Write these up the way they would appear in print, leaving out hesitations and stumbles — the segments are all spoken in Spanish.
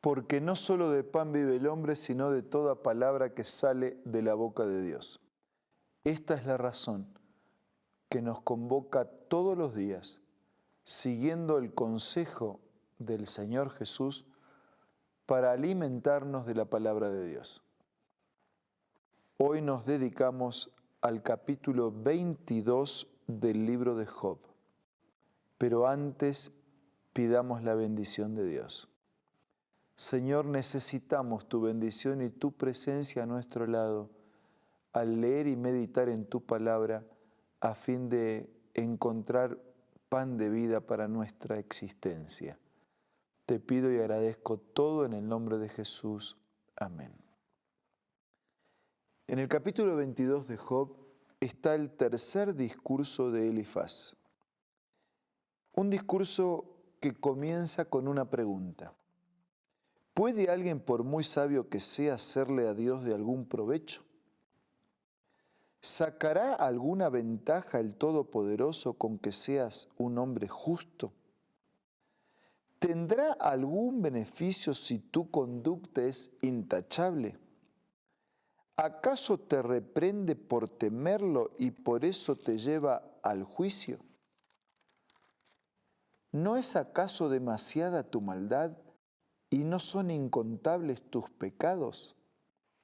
porque no solo de pan vive el hombre, sino de toda palabra que sale de la boca de Dios. Esta es la razón que nos convoca todos los días, siguiendo el consejo del Señor Jesús, para alimentarnos de la palabra de Dios. Hoy nos dedicamos al capítulo 22 del libro de Job, pero antes pidamos la bendición de Dios. Señor, necesitamos tu bendición y tu presencia a nuestro lado al leer y meditar en tu palabra a fin de encontrar pan de vida para nuestra existencia. Te pido y agradezco todo en el nombre de Jesús. Amén. En el capítulo 22 de Job está el tercer discurso de Elifaz. Un discurso que comienza con una pregunta. ¿Puede alguien, por muy sabio que sea, hacerle a Dios de algún provecho? ¿Sacará alguna ventaja el Todopoderoso con que seas un hombre justo? ¿Tendrá algún beneficio si tu conducta es intachable? ¿Acaso te reprende por temerlo y por eso te lleva al juicio? ¿No es acaso demasiada tu maldad y no son incontables tus pecados?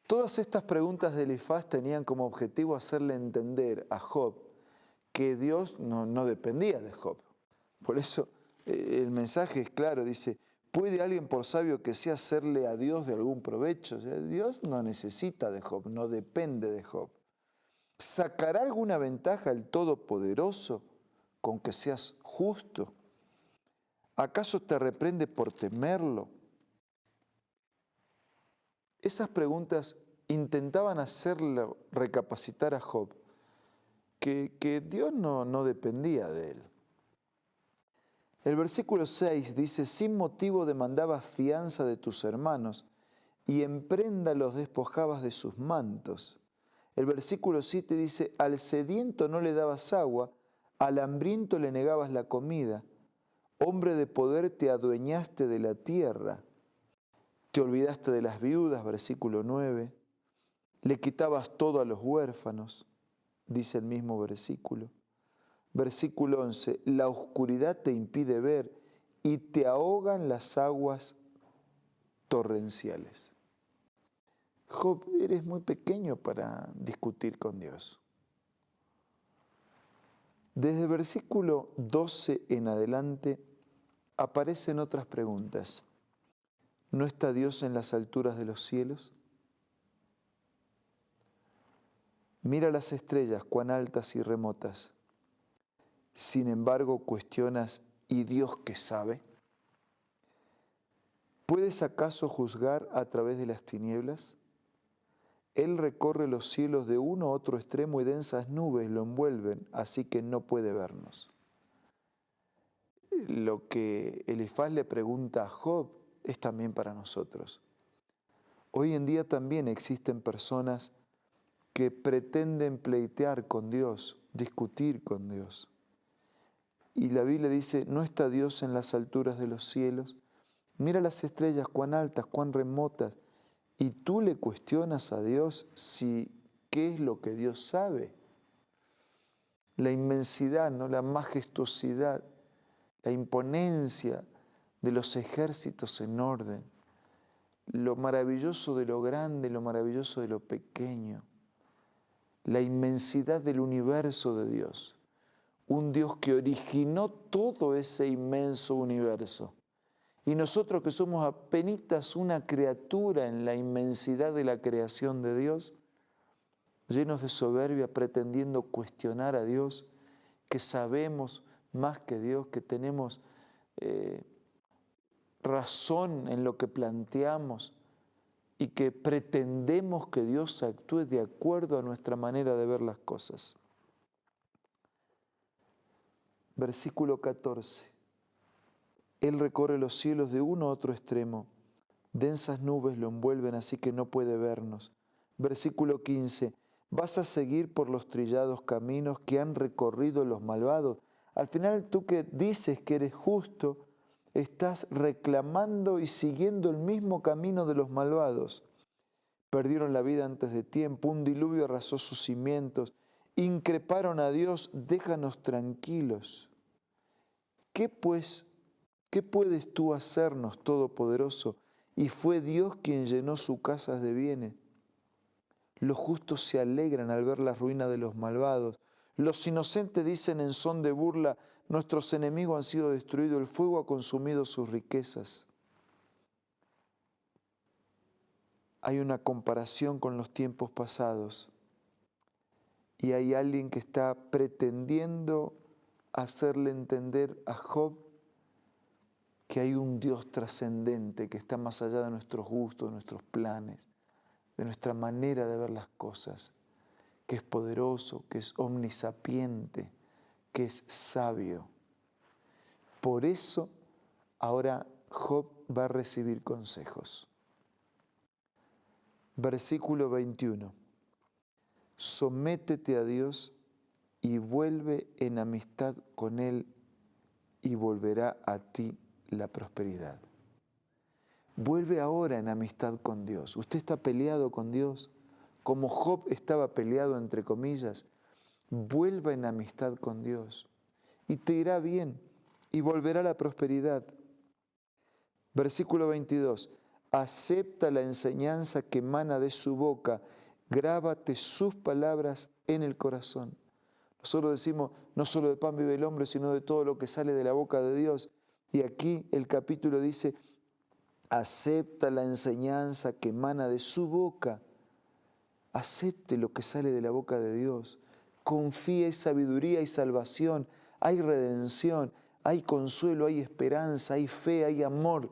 Todas estas preguntas de Elifaz tenían como objetivo hacerle entender a Job que Dios no dependía de Job. Por eso el mensaje es claro, dice, ¿puede alguien por sabio que sea hacerle a Dios de algún provecho? O sea, Dios no necesita de Job, no depende de Job. ¿Sacará alguna ventaja el Todopoderoso con que seas justo? ¿Acaso te reprende por temerlo? Esas preguntas intentaban hacerlo recapacitar a Job que Dios no dependía de él. El versículo 6 dice, sin motivo demandabas fianza de tus hermanos y en prenda los despojabas de sus mantos. El versículo 7 dice, al sediento no le dabas agua, al hambriento le negabas la comida. Hombre de poder, te adueñaste de la tierra. Te olvidaste de las viudas, versículo 9. Le quitabas todo a los huérfanos, dice el mismo versículo. Versículo 11. La oscuridad te impide ver y te ahogan las aguas torrenciales. Job, eres muy pequeño para discutir con Dios. Desde el versículo 12 en adelante aparecen otras preguntas. ¿No está Dios en las alturas de los cielos? Mira las estrellas, cuán altas y remotas. Sin embargo, cuestionas, ¿y Dios qué sabe? ¿Puedes acaso juzgar a través de las tinieblas? Él recorre los cielos de uno a otro extremo y densas nubes lo envuelven, así que no puede vernos. Lo que Elifaz le pregunta a Job es también para nosotros. Hoy en día también existen personas que pretenden pleitear con Dios, discutir con Dios. Y la Biblia dice, ¿no está Dios en las alturas de los cielos? Mira las estrellas, cuán altas, cuán remotas. Y tú le cuestionas a Dios si qué es lo que Dios sabe. La inmensidad, ¿no? La majestuosidad, la imponencia de los ejércitos en orden, lo maravilloso de lo grande, lo maravilloso de lo pequeño, la inmensidad del universo de Dios. Un Dios que originó todo ese inmenso universo. Y nosotros que somos apenitas una criatura en la inmensidad de la creación de Dios, llenos de soberbia, pretendiendo cuestionar a Dios, que sabemos más que Dios, que tenemos razón en lo que planteamos y que pretendemos que Dios actúe de acuerdo a nuestra manera de ver las cosas. Versículo 14. Él recorre los cielos de uno a otro extremo. Densas nubes lo envuelven, así que no puede vernos. Versículo 15. Vas a seguir por los trillados caminos que han recorrido los malvados. Al final tú que dices que eres justo, Estás reclamando y siguiendo el mismo camino de los malvados. Perdieron la vida antes de tiempo, un diluvio arrasó sus cimientos, increparon a Dios, déjanos tranquilos. ¿Qué pues, qué puedes tú hacernos, Todopoderoso? Y fue Dios quien llenó su casa de bienes. Los justos se alegran al ver la ruina de los malvados. Los inocentes dicen en son de burla, nuestros enemigos han sido destruidos, el fuego ha consumido sus riquezas. Hay una comparación con los tiempos pasados y hay alguien que está pretendiendo hacerle entender a Job que hay un Dios trascendente que está más allá de nuestros gustos, de nuestros planes, de nuestra manera de ver las cosas, que es poderoso, que es omnisapiente, que es sabio. Por eso ahora Job va a recibir consejos. Versículo 21. Sométete a Dios y vuelve en amistad con Él y volverá a ti la prosperidad. Vuelve ahora en amistad con Dios. Usted está peleado con Dios, como Job estaba peleado entre comillas. Vuelva en amistad con Dios y te irá bien y volverá la prosperidad. Versículo 22. Acepta la enseñanza que emana de su boca, grábate sus palabras en el corazón. Nosotros decimos, no solo de pan vive el hombre, sino de todo lo que sale de la boca de Dios. Y aquí el capítulo dice, acepta la enseñanza que emana de su boca. Acepte lo que sale de la boca de Dios. Confía, hay sabiduría, hay salvación, hay redención, hay consuelo, hay esperanza, hay fe, hay amor.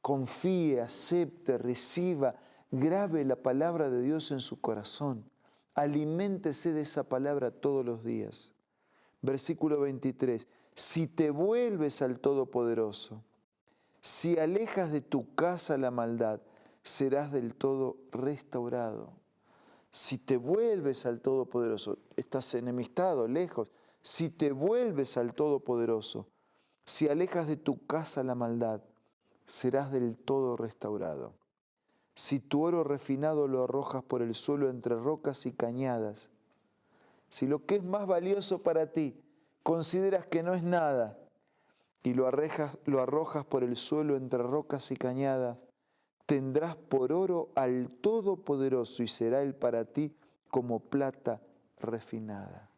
Confíe, acepte, reciba, grabe la palabra de Dios en su corazón. Aliméntese de esa palabra todos los días. Versículo 23. Si te vuelves al Todopoderoso, si alejas de tu casa la maldad, serás del todo restaurado. Si te vuelves al Todopoderoso, estás enemistado, lejos. Si te vuelves al Todopoderoso, si alejas de tu casa la maldad, serás del todo restaurado. Si tu oro refinado lo arrojas por el suelo entre rocas y cañadas, si lo que es más valioso para ti consideras que no es nada y lo arrojas por el suelo entre rocas y cañadas, tendrás por oro al Todopoderoso y será Él para ti como plata refinada.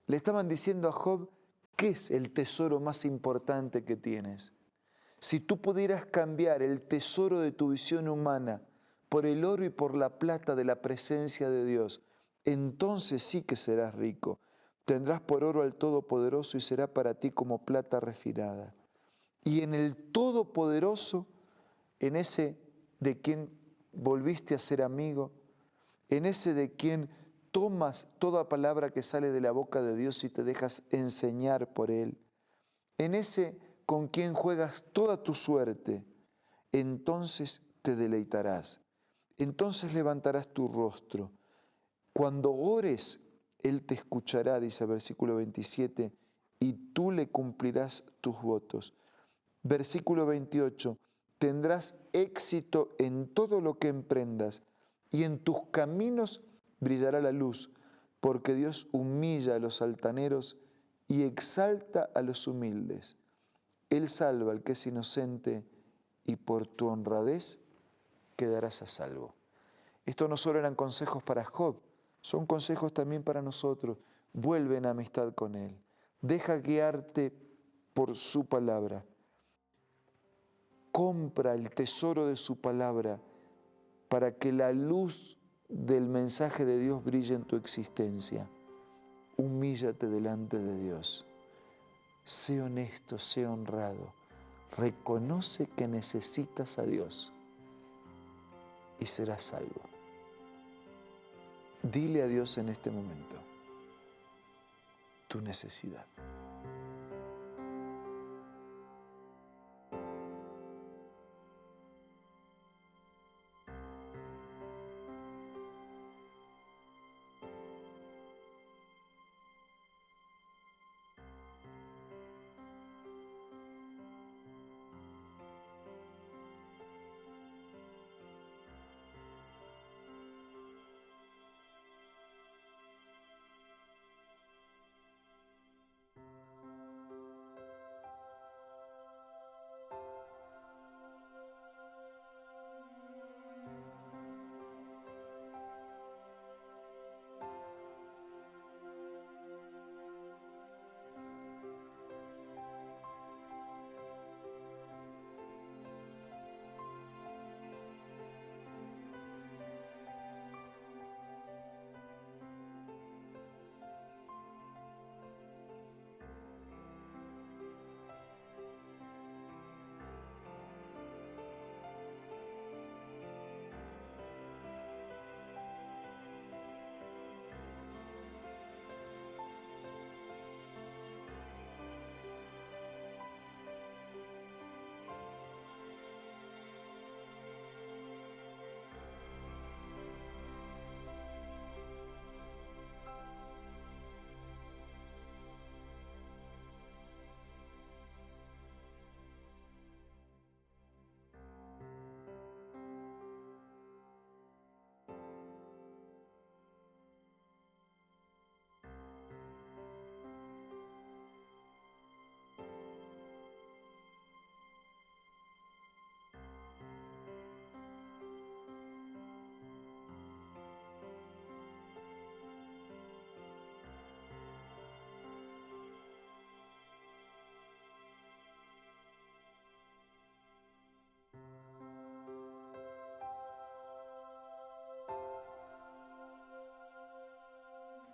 Le estaban diciendo a Job, ¿qué es el tesoro más importante que tienes? Si tú pudieras cambiar el tesoro de tu visión humana por el oro y por la plata de la presencia de Dios, entonces sí que serás rico. Tendrás por oro al Todopoderoso y será para ti como plata refinada. Y en el Todopoderoso, en ese de quien volviste a ser amigo, en ese de quien tomas toda palabra que sale de la boca de Dios y te dejas enseñar por Él, en ese con quien juegas toda tu suerte, entonces te deleitarás, entonces levantarás tu rostro. Cuando ores, Él te escuchará, dice el versículo 27, y tú le cumplirás tus votos. Versículo 28, tendrás éxito en todo lo que emprendas y en tus caminos brillará la luz, porque Dios humilla a los altaneros y exalta a los humildes. Él salva al que es inocente y por tu honradez quedarás a salvo. Esto no solo eran consejos para Job, son consejos también para nosotros. Vuelve en amistad con Él. Deja guiarte por su palabra. Compra el tesoro de su palabra para que la luz del mensaje de Dios brille en tu existencia. Humíllate delante de Dios. Sé honesto, sé honrado. Reconoce que necesitas a Dios y serás salvo. Dile a Dios en este momento tu necesidad.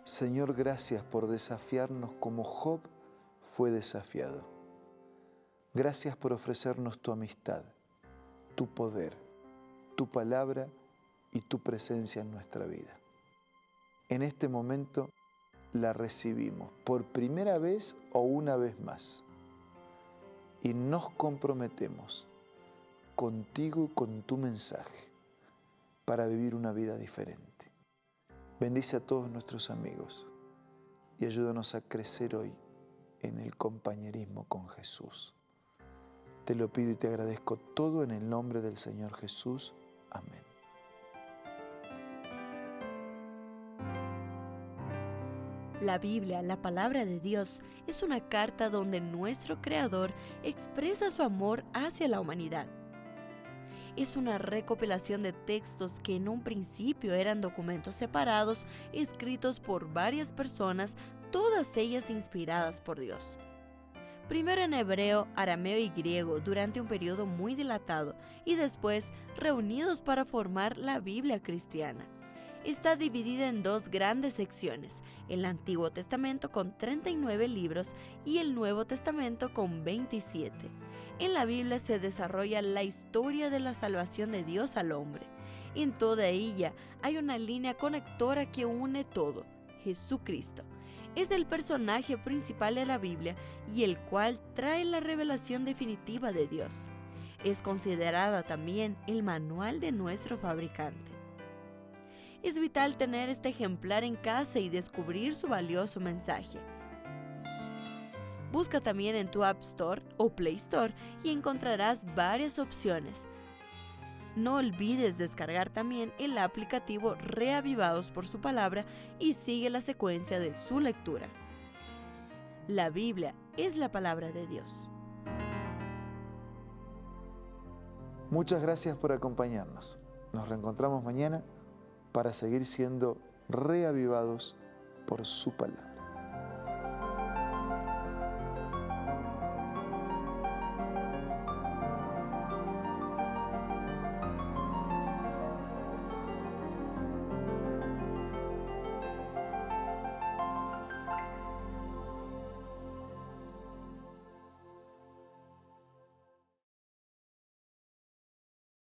Señor, gracias por desafiarnos como Job fue desafiado. Gracias por ofrecernos tu amistad, tu poder, tu palabra y tu presencia en nuestra vida. En este momento la recibimos por primera vez o una vez más y nos comprometemos contigo y con tu mensaje para vivir una vida diferente. Bendice a todos nuestros amigos y ayúdanos a crecer hoy en el compañerismo con Jesús. Te lo pido y te agradezco todo en el nombre del Señor Jesús. Amén. La Biblia, la palabra de Dios, es una carta donde nuestro Creador expresa su amor hacia la humanidad. Es una recopilación de textos que en un principio eran documentos separados, escritos por varias personas, todas ellas inspiradas por Dios. Primero en hebreo, arameo y griego durante un periodo muy dilatado y después reunidos para formar la Biblia cristiana. Está dividida en dos grandes secciones, el Antiguo Testamento con 39 libros y el Nuevo Testamento con 27. En la Biblia se desarrolla la historia de la salvación de Dios al hombre. En toda ella hay una línea conectora que une todo, Jesucristo. Es el personaje principal de la Biblia y el cual trae la revelación definitiva de Dios. Es considerada también el manual de nuestro fabricante. Es vital tener este ejemplar en casa y descubrir su valioso mensaje. Busca también en tu App Store o Play Store y encontrarás varias opciones. No olvides descargar también el aplicativo Reavivados por su palabra y sigue la secuencia de su lectura. La Biblia es la palabra de Dios. Muchas gracias por acompañarnos. Nos reencontramos mañana para seguir siendo reavivados por su palabra.